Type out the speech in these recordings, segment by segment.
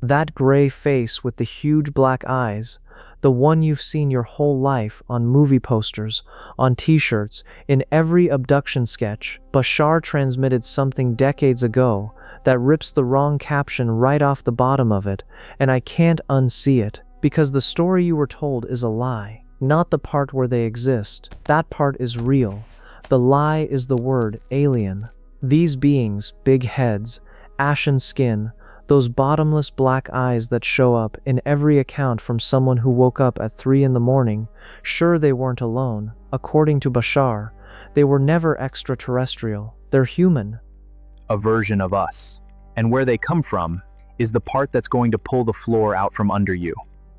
That gray face with the huge black eyes, the one you've seen your whole life on movie posters, on t-shirts, in every abduction sketch. Bashar transmitted something decades ago that rips the wrong caption right off the bottom of it, and I can't unsee it, because the story you were told is a lie. Not the part where they exist. That part is real. The lie is the word alien. These beings, big heads, ashen skin, those bottomless black eyes that show up in every account from someone who woke up at 3 in the morning, sure, they weren't alone. According to Bashar, they were never extraterrestrial. They're human. A version of us. And where they come from is the part that's going to pull the floor out from under you.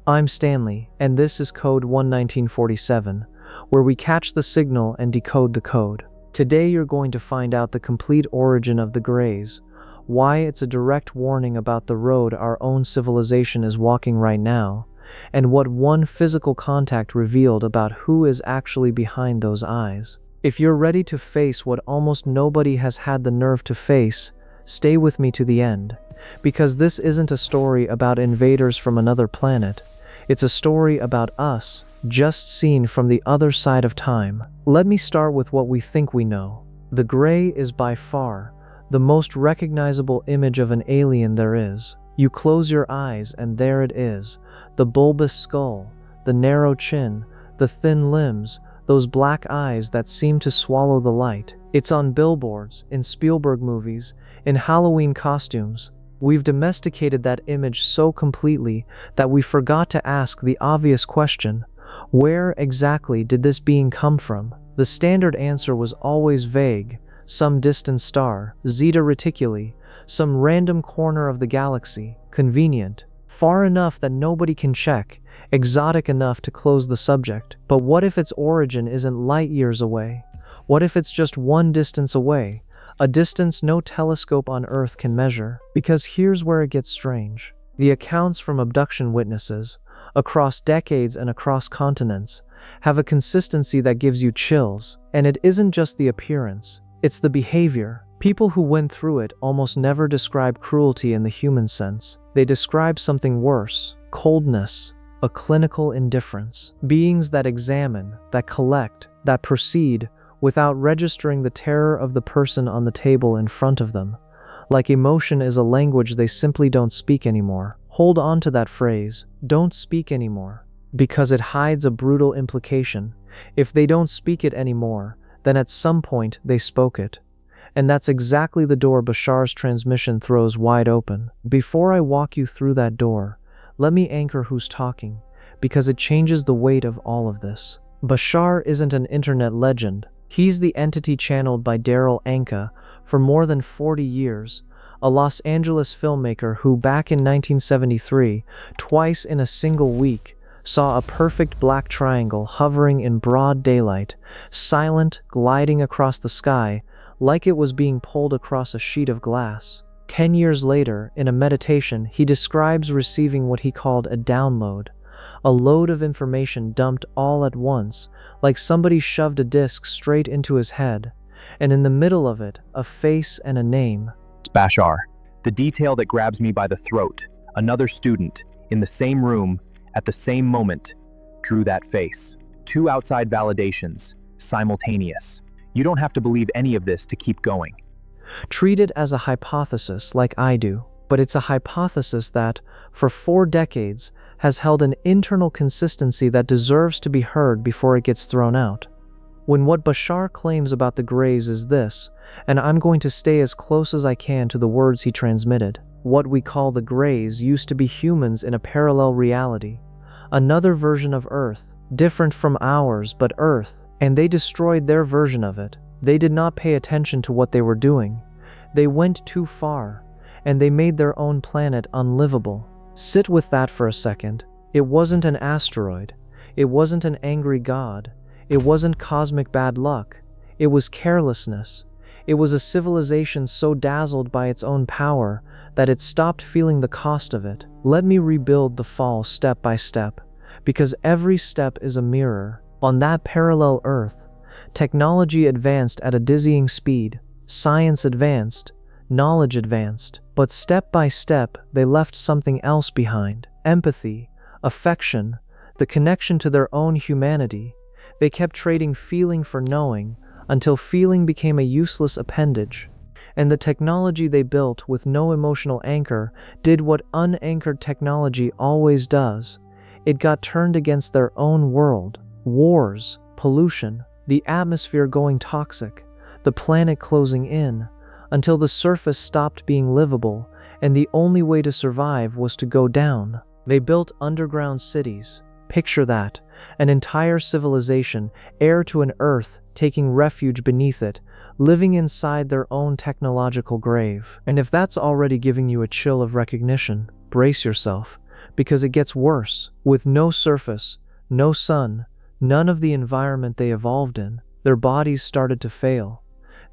I'm Stanley, and this is Code 1947, where we catch the signal and decode the code. Today you're going to find out the complete origin of the Greys, why it's a direct warning about the road our own civilization is walking right now, and what one physical contact revealed about who is actually behind those eyes. If you're ready to face what almost nobody has had the nerve to face, stay with me to the end, because this isn't a story about invaders from another planet. It's a story about us, just seen from the other side of time. Let me start with what we think we know. The Grey is by far the most recognizable image of an alien there is. You close your eyes and there it is. The bulbous skull, the narrow chin, the thin limbs, those black eyes that seem to swallow the light. It's on billboards, in Spielberg movies, in Halloween costumes. We've domesticated that image so completely that we forgot to ask the obvious question: where exactly did this being come from? The standard answer was always vague. Some distant star, Zeta Reticuli, some random corner of the galaxy, convenient, far enough that nobody can check, exotic enough to close the subject. But what if its origin isn't light years away? What if it's just one distance away? A distance no telescope on Earth can measure. Because here's where it gets strange. The accounts from abduction witnesses, across decades and across continents, have a consistency that gives you chills. And it isn't just the appearance, it's the behavior. People who went through it almost never describe cruelty in the human sense. They describe something worse: coldness, a clinical indifference. Beings that examine, that collect, that proceed without registering the terror of the person on the table in front of them. Like emotion is a language they simply don't speak anymore. Hold on to that phrase, "don't speak anymore," because it hides a brutal implication. If they don't speak it anymore, then at some point they spoke it. And that's exactly the door Bashar's transmission throws wide open. Before I walk you through that door, let me anchor who's talking, because it changes the weight of all of this. Bashar isn't an internet legend. He's the entity channeled by Darryl Anka for more than 40 years, a Los Angeles filmmaker who back in 1973, twice in a single week, saw a perfect black triangle hovering in broad daylight, silent, gliding across the sky, like it was being pulled across a sheet of glass. 10 years later, in a meditation, he describes receiving what he called a download, a load of information dumped all at once, like somebody shoved a disk straight into his head, and in the middle of it, a face and a name. Bashar. The detail that grabs me by the throat: another student, in the same room, at the same moment, drew that face. 2 outside validations, simultaneous. You don't have to believe any of this to keep going. Treat it as a hypothesis like I do, but it's a hypothesis that, for 4 decades, has held an internal consistency that deserves to be heard before it gets thrown out. When what Bashar claims about the Greys is this, and I'm going to stay as close as I can to the words he transmitted: what we call the Greys used to be humans in a parallel reality, another version of Earth, different from ours but Earth, and they destroyed their version of it. They did not pay attention to what they were doing. They went too far, and they made their own planet unlivable. Sit with that for a second. It wasn't an asteroid. It wasn't an angry god. It wasn't cosmic bad luck. It was carelessness. It was a civilization so dazzled by its own power that it stopped feeling the cost of it. Let me rebuild the fall step by step, because every step is a mirror. On that parallel Earth, technology advanced at a dizzying speed, science advanced, knowledge advanced, But step by step, they left something else behind: empathy, affection, the connection to their own humanity. They kept trading feeling for knowing until feeling became a useless appendage. And the technology they built with no emotional anchor did what unanchored technology always does. It got turned against their own world. Wars, pollution, the atmosphere going toxic, the planet closing in, until the surface stopped being livable, and the only way to survive was to go down. They built underground cities. Picture that, an entire civilization, heir to an Earth, taking refuge beneath it, living inside their own technological grave. And if that's already giving you a chill of recognition, brace yourself, because it gets worse. With no surface, no sun, none of the environment they evolved in, their bodies started to fail.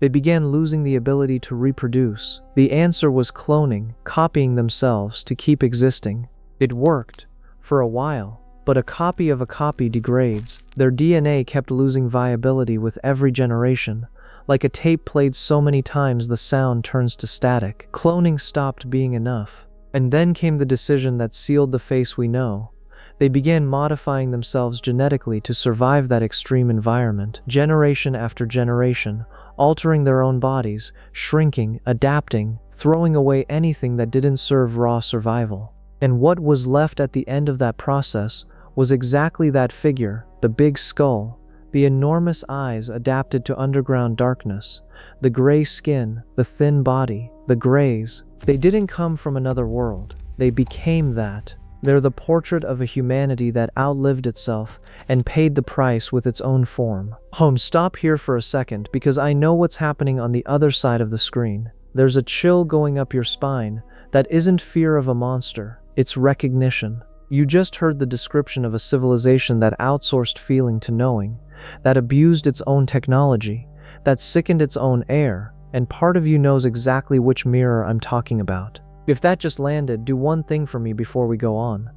They began losing the ability to reproduce. The answer was cloning, copying themselves to keep existing. It worked, for a while. But a copy of a copy degrades. Their DNA kept losing viability with every generation. Like a tape played so many times the sound turns to static. Cloning stopped being enough. And then came the decision that sealed the face we know. They began modifying themselves genetically to survive that extreme environment, generation after generation, altering their own bodies, shrinking, adapting, throwing away anything that didn't serve raw survival. And what was left at the end of that process was exactly that figure: the big skull, the enormous eyes adapted to underground darkness, the gray skin, the thin body, the grays. They didn't come from another world. They became that. They're the portrait of a humanity that outlived itself and paid the price with its own form. Stop here for a second, because I know what's happening on the other side of the screen. There's a chill going up your spine that isn't fear of a monster, it's recognition. You just heard the description of a civilization that outsourced feeling to knowing, that abused its own technology, that sickened its own air, and part of you knows exactly which mirror I'm talking about. If that just landed, do one thing for me before we go on.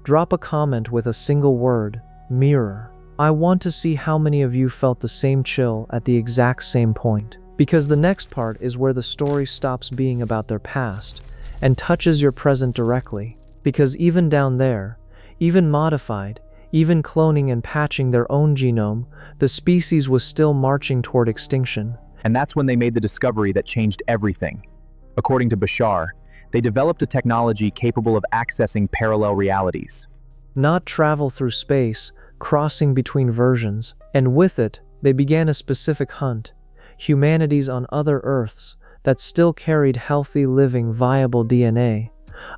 Drop a comment with a single word: mirror. I want to see how many of you felt the same chill at the exact same point. Because the next part is where the story stops being about their past and touches your present directly. Because even down there, even modified, even cloning and patching their own genome, the species was still marching toward extinction. And that's when they made the discovery that changed everything. According to Bashar, they developed a technology capable of accessing parallel realities. Not travel through space, crossing between versions, and with it, they began a specific hunt: humanities on other Earths that still carried healthy, living, viable DNA.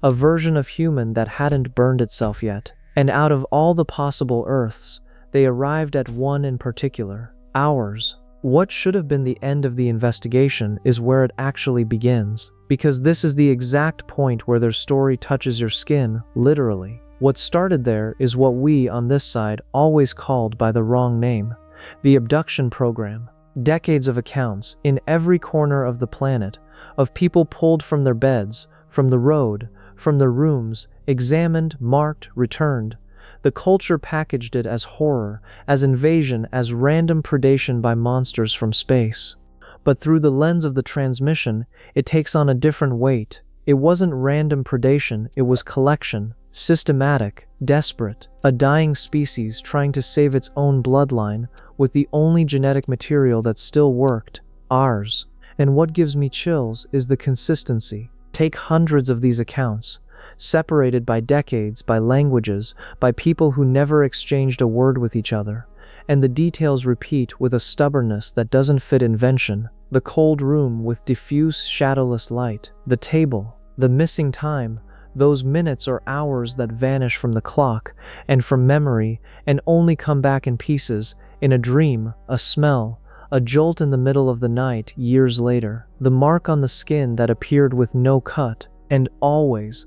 A version of human that hadn't burned itself yet. And out of all the possible Earths, they arrived at one in particular: ours. What should have been the end of the investigation is where it actually begins. Because this is the exact point where their story touches your skin, literally. What started there is what we, on this side, always called by the wrong name: the abduction program. Decades of accounts, in every corner of the planet, of people pulled from their beds, from the road, from their rooms, examined, marked, returned. The culture packaged it as horror, as invasion, as random predation by monsters from space. But through the lens of the transmission, it takes on a different weight. It wasn't random predation, it was collection, systematic, desperate. A dying species trying to save its own bloodline with the only genetic material that still worked: ours. And what gives me chills is the consistency. Take hundreds of these accounts, separated by decades, by languages, by people who never exchanged a word with each other, and the details repeat with a stubbornness that doesn't fit invention. The cold room with diffuse, shadowless light, the table, the missing time, those minutes or hours that vanish from the clock and from memory and only come back in pieces, in a dream, a smell, a jolt in the middle of the night years later, the mark on the skin that appeared with no cut, and always,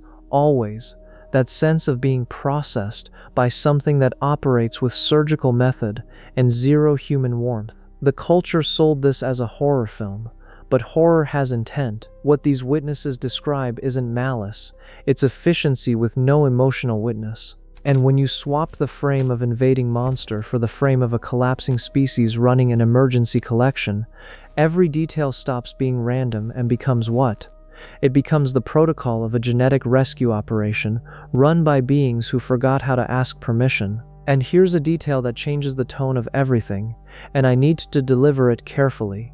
that sense of being processed by something that operates with surgical method and zero human warmth. The culture sold this as a horror film, but horror has intent. What these witnesses describe isn't malice, it's efficiency with no emotional witness. And when you swap the frame of invading monster for the frame of a collapsing species running an emergency collection, every detail stops being random and becomes what? It becomes the protocol of a genetic rescue operation run by beings who forgot how to ask permission. And here's a detail that changes the tone of everything, and I need to deliver it carefully.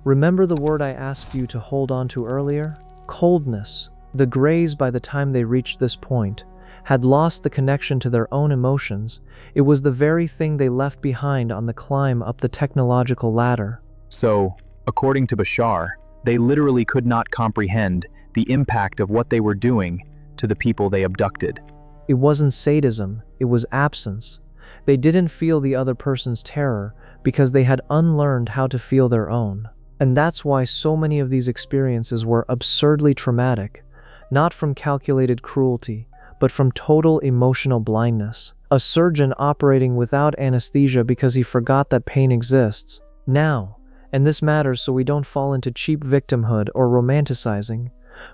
Remember the word I asked you to hold on to earlier? Coldness. The Greys, by the time they reached this point, had lost the connection to their own emotions. It was the very thing they left behind on the climb up the technological ladder. So, according to Bashar, they literally could not comprehend the impact of what they were doing to the people they abducted. It wasn't sadism, it was absence. They didn't feel the other person's terror because they had unlearned how to feel their own. And that's why so many of these experiences were absurdly traumatic, not from calculated cruelty, but from total emotional blindness. A surgeon operating without anesthesia because he forgot that pain exists. Now, and this matters so we don't fall into cheap victimhood or romanticizing,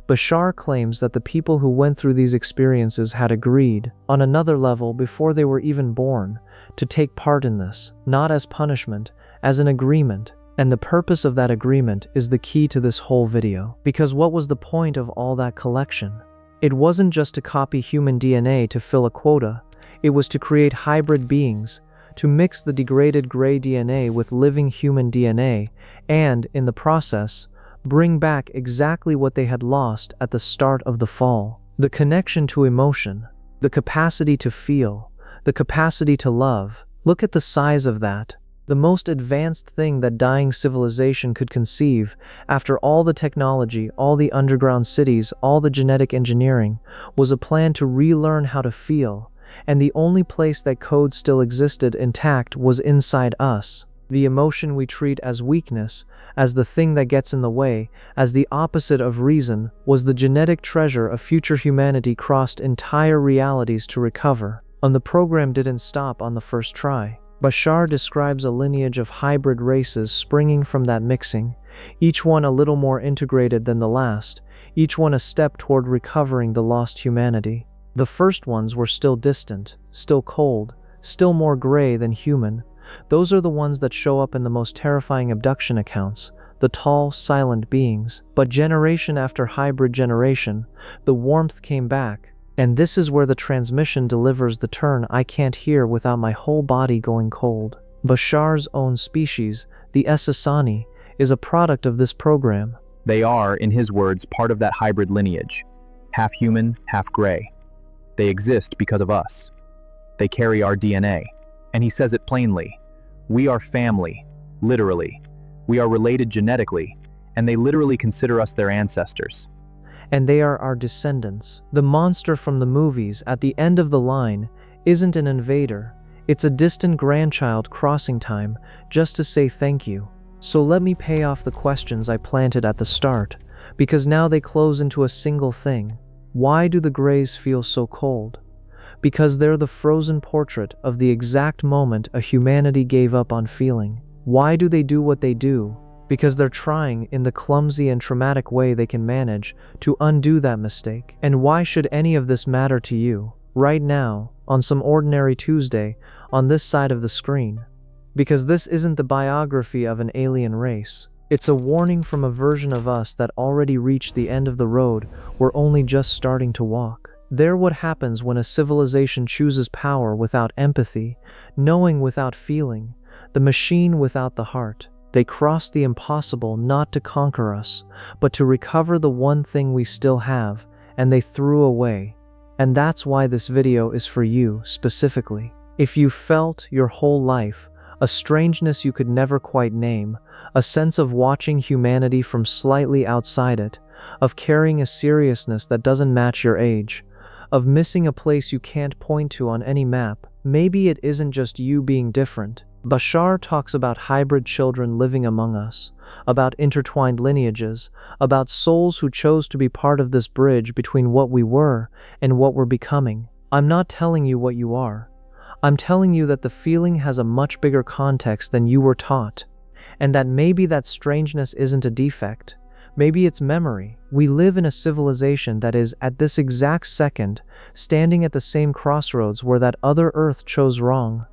Bashar claims that the people who went through these experiences had agreed, on another level before they were even born, to take part in this, not as punishment, as an agreement. And the purpose of that agreement is the key to this whole video. Because what was the point of all that collection? It wasn't just to copy human DNA to fill a quota, it was to create hybrid beings, to mix the degraded gray DNA with living human DNA, and, in the process, bring back exactly what they had lost at the start of the fall. The connection to emotion, the capacity to feel, the capacity to love. Look at the size of that. The most advanced thing that dying civilization could conceive, after all the technology, all the underground cities, all the genetic engineering, was a plan to relearn how to feel, and the only place that code still existed intact was inside us. The emotion we treat as weakness, as the thing that gets in the way, as the opposite of reason, was the genetic treasure of future humanity crossed entire realities to recover. And the program didn't stop on the first try. Bashar describes a lineage of hybrid races springing from that mixing, each one a little more integrated than the last, each one a step toward recovering the lost humanity. The first ones were still distant, still cold, still more gray than human. Those are the ones that show up in the most terrifying abduction accounts, the tall, silent beings. But generation after hybrid generation, the warmth came back. And this is where the transmission delivers the turn I can't hear without my whole body going cold. Bashar's own species, the Essassani, is a product of this program. They are, in his words, part of that hybrid lineage. Half human, half gray. They exist because of us. They carry our DNA. And he says it plainly. We are family, literally. We are related genetically, and they literally consider us their ancestors. And they are our descendants. The monster from the movies at the end of the line isn't an invader. It's a distant grandchild crossing time just to say thank you. So let me pay off the questions I planted at the start, because now they close into a single thing. Why do the Greys feel so cold? Because they're the frozen portrait of the exact moment a humanity gave up on feeling. Why do they do what they do? Because they're trying, in the clumsy and traumatic way they can manage, to undo that mistake. And why should any of this matter to you, right now, on some ordinary Tuesday, on this side of the screen? Because this isn't the biography of an alien race. It's a warning from a version of us that already reached the end of the road we're only just starting to walk. They're what happens when a civilization chooses power without empathy, knowing without feeling, the machine without the heart. They crossed the impossible not to conquer us, but to recover the one thing we still have, and they threw away. And that's why this video is for you, specifically. If you felt your whole life a strangeness you could never quite name, a sense of watching humanity from slightly outside it, of carrying a seriousness that doesn't match your age, of missing a place you can't point to on any map, maybe it isn't just you being different. Bashar talks about hybrid children living among us, about intertwined lineages, about souls who chose to be part of this bridge between what we were and what we're becoming. I'm not telling you what you are. I'm telling you that the feeling has a much bigger context than you were taught, and that maybe that strangeness isn't a defect. Maybe it's memory. We live in a civilization that is, at this exact second, standing at the same crossroads where that other Earth chose wrong.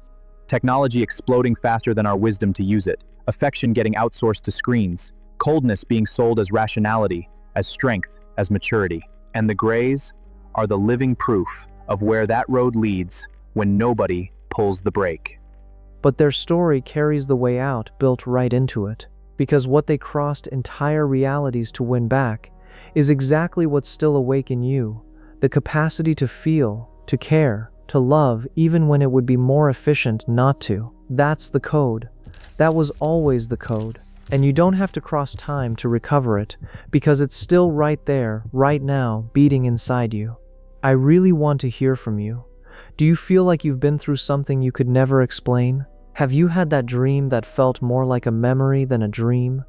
Technology exploding faster than our wisdom to use it, affection getting outsourced to screens, coldness being sold as rationality, as strength, as maturity. And the Greys are the living proof of where that road leads when nobody pulls the brake. But their story carries the way out built right into it, because what they crossed entire realities to win back is exactly what's still awake in you, the capacity to feel, to care, to love, even when it would be more efficient not to. That's the code. That was always the code. And you don't have to cross time to recover it, because it's still right there, right now, beating inside you. I really want to hear from you. Do you feel like you've been through something you could never explain? Have you had that dream that felt more like a memory than a dream?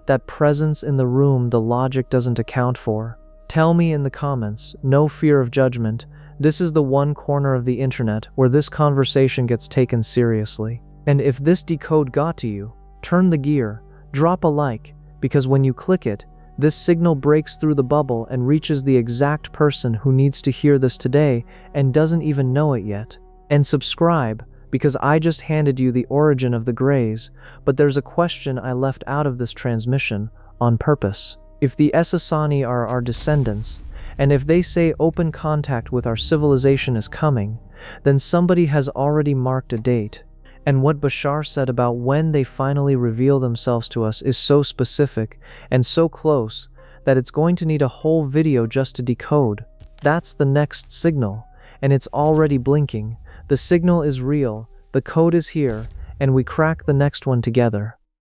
That presence in the room the logic doesn't account for? Tell me in the comments, no fear of judgment. This is the one corner of the internet where this conversation gets taken seriously. And if this decode got to you, turn the gear, drop a like, because when you click it, this signal breaks through the bubble and reaches the exact person who needs to hear this today and doesn't even know it yet. And subscribe, because I just handed you the origin of the Greys, but there's a question I left out of this transmission on purpose. If the Essassani are our descendants, and if they say open contact with our civilization is coming, then somebody has already marked a date. And what Bashar said about when they finally reveal themselves to us is so specific and so close that it's going to need a whole video just to decode. That's the next signal, and it's already blinking. The signal is real, the code is here, and we crack the next one together.